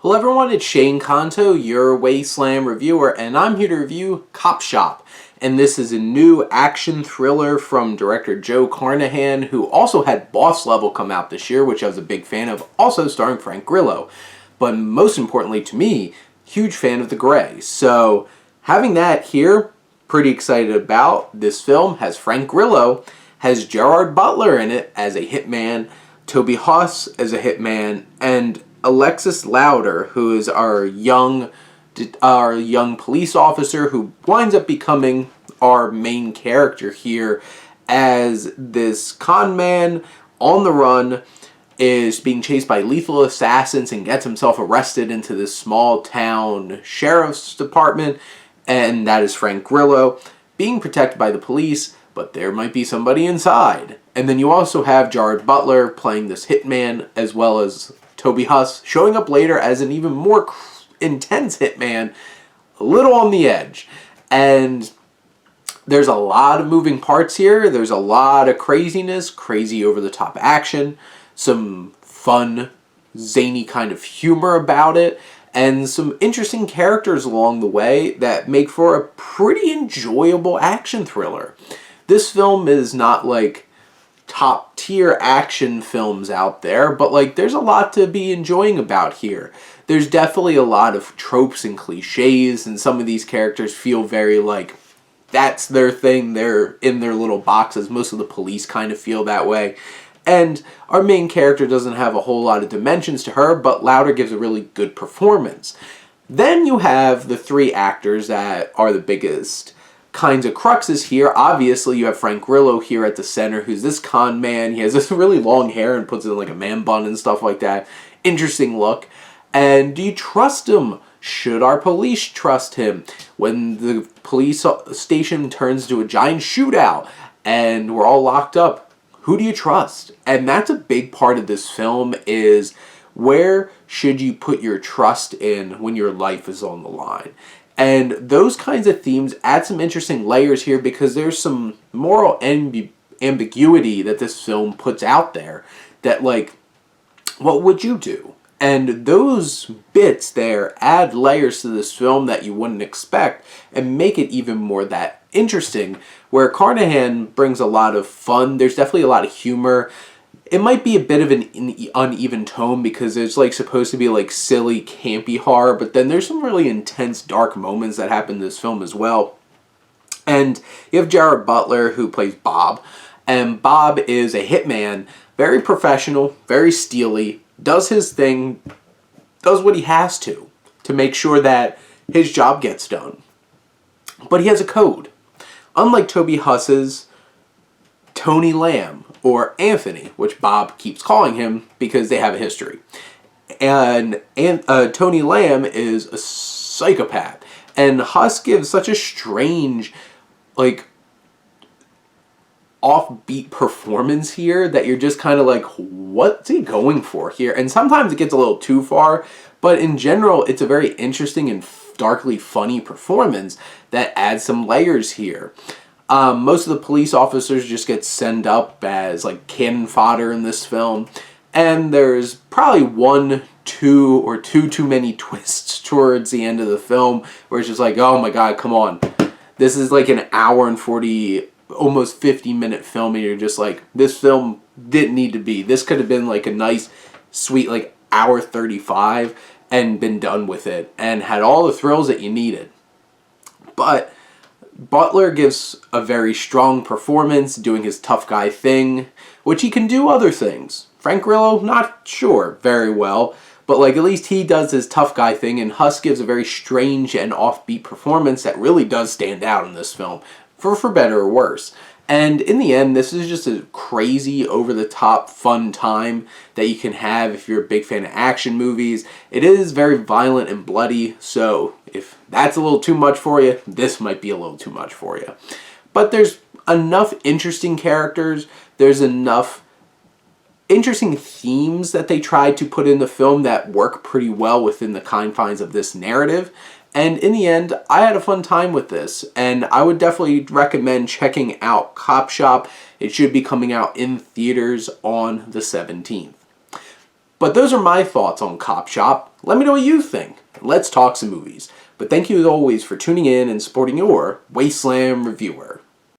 Hello everyone, it's Shane Kanto, your Wasteland reviewer, and I'm here to review Copshop. And this is a new action thriller from director Joe Carnahan, who also had Boss Level come out this year, which I was a big fan of, also starring Frank Grillo. But most importantly to me, huge fan of The Grey. So having that here, pretty excited about. This film has Frank Grillo, has Gerard Butler in it as a hitman, Toby Huss as a hitman, and Alexis, who is our young police officer who winds up becoming our main character here, as this con man on the run is being chased by lethal assassins and gets himself arrested into this small town sheriff's department, and that is Frank Grillo being protected by the police, but there might be somebody inside. And then you also have Gerard Butler playing this hitman, as well as Toby Huss showing up later as an even more intense hitman, a little on the edge. And there's a lot of moving parts here. There's a lot of craziness, crazy over-the-top action, some fun, zany kind of humor about it, and some interesting characters along the way that make for a pretty enjoyable action thriller. This film is not like top tier action films out there, but like there's a lot to be enjoying about here. There's definitely a lot of tropes and cliches, and some of these characters feel very like that's their thing, they're in their little boxes. Most of the police kind of feel that way. And our main character doesn't have a whole lot of dimensions to her, but Louder gives a really good performance. Then you have the three actors that are the biggest kinds of cruxes here. Obviously, you have Frank Grillo here at the center, who's this con man. He has this really long hair and puts it in like a man bun and stuff like that. Interesting look. And do you trust him? Should our police trust him? When the police station turns into a giant shootout and we're all locked up, who do you trust? And that's a big part of this film, is where should you put your trust in when your life is on the line? And those kinds of themes add some interesting layers here, because there's some moral ambiguity that this film puts out there, that like, what would you do? And those bits there add layers to this film that you wouldn't expect and make it even more that interesting, where Carnahan brings a lot of fun. There's definitely a lot of humor. It might be a bit of an uneven tone, because it's like supposed to be like silly, campy horror, but then there's some really intense, dark moments that happen in this film as well. And you have Gerard Butler, who plays Bob, and Bob is a hitman, very professional, very steely, does his thing, does what he has to make sure that his job gets done. But he has a code. Unlike Toby Huss's Tony Lamb, or Anthony, which Bob keeps calling him because they have a history. And Tony Lamb is a psychopath. And Huss gives such a strange, like, offbeat performance here that you're just kind of like, what's he going for here? And sometimes it gets a little too far, but in general, it's a very interesting and darkly funny performance that adds some layers here. Most of the police officers just get sent up as like cannon fodder in this film, and there's probably one, two, or two too many twists towards the end of the film, where it's just like, oh my god, come on. This is like an hour and 40, almost 50-minute film, and you're just like, this film didn't need to be. This could have been like a nice, sweet, like hour 35 and been done with it, and had all the thrills that you needed. But Butler gives a very strong performance, doing his tough guy thing, which he can do other things. Frank Grillo, not sure very well, but like at least he does his tough guy thing, and Huss gives a very strange and offbeat performance that really does stand out in this film, for better or worse. And in the end, this is just a crazy, over-the-top, fun time that you can have if you're a big fan of action movies. It is very violent and bloody, so if that's a little too much for you, this might be a little too much for you. But there's enough interesting characters, there's enough interesting themes that they tried to put in the film that work pretty well within the confines of this narrative. And in the end, I had a fun time with this, and I would definitely recommend checking out Copshop. It should be coming out in theaters on the 17th. But those are my thoughts on Copshop. Let me know what you think. Let's talk some movies. But thank you as always for tuning in and supporting your Wasteland reviewer.